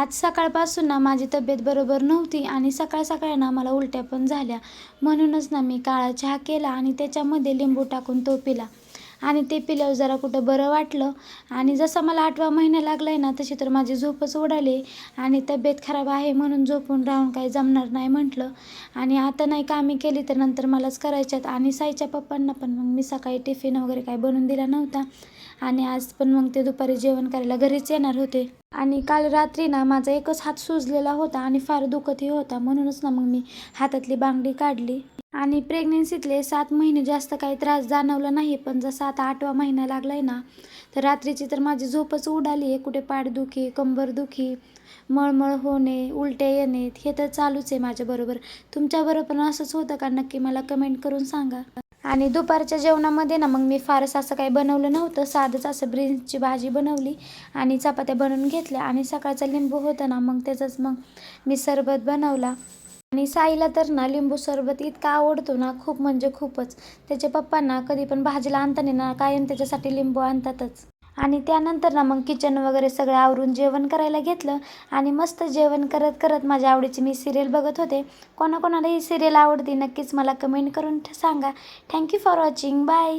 आज सकाळपासून ना माझी तब्येत बरोबर नव्हती आणि सकाळ सकाळी ना मला उलट्या पण झाल्या. म्हणूनच ना मी काळा चहा केला आणि त्याच्यामध्ये लिंबू टाकून तो पिला. आणि ते पिल्यावर जरा कुठं बरं वाटलं. आणि जसा मला 8वा महिना लागला आहे ना, तशी तर माझी झोपच उडाली आणि तब्येत खराब आहे म्हणून झोपून राहून काही जमणार नाही म्हटलं. आणि आता नाही कामे केली तर नंतर मलाच करायच्यात. आणि साईच्या पप्पांना पण मग मी सकाळी टिफिन वगैरे काही बनवून दिला नव्हता. आणि आज पण मग ते दुपारी जेवण करायला घरीच येणार होते. आणि काल रात्री ना माझा एकच हात सुजलेला होता आणि फार दुखतही होता. म्हणूनच ना मग मी हातातली बांगडी काढली. आणि प्रेग्नेन्सीतले 7 महिने जास्त काही त्रास जाणवला नाही. पण जसा आता 8वा महिना लागलाय ना, तर रात्रीची तर माझी झोपच उडाली आहे. कुठे पाठदुखी, कंबरदुखी, मळमळ होणे, उलट्या येणे, हे तर चालूच आहे माझ्याबरोबर. तुमच्याबरोबर पण असंच होतं का? नक्की मला कमेंट करून सांगा. आणि दुपारच्या जेवणामध्ये ना मग मी फारसं असं काही बनवलं नव्हतं. साधंच असं ब्रिंचची भाजी बनवली आणि चपात्या बनवून घेतल्या. आणि सकाळचा लिंबू होता ना, मग त्याचंच मग मी सरबत बनवला. आणि साईला तर ना लिंबू सरबत इतका आवडतो ना, खूप म्हणजे खूपच. त्याचे पप्पा ना कधी पण भाजीला आणताना ना कायम त्याच्यासाठी लिंबू आणतातच. आणि त्यानंतर ना मग किचन वगैरे सगळं आवरून जेवण करायला घेतलं. आणि मस्त जेवण करत करत माझ्या आवडीची मी सिरियल बघत होते. कोणाकोणाला ही सिरियल आवडते नक्कीच मला कमेंट करून सांगा. Thank you for watching. बाय.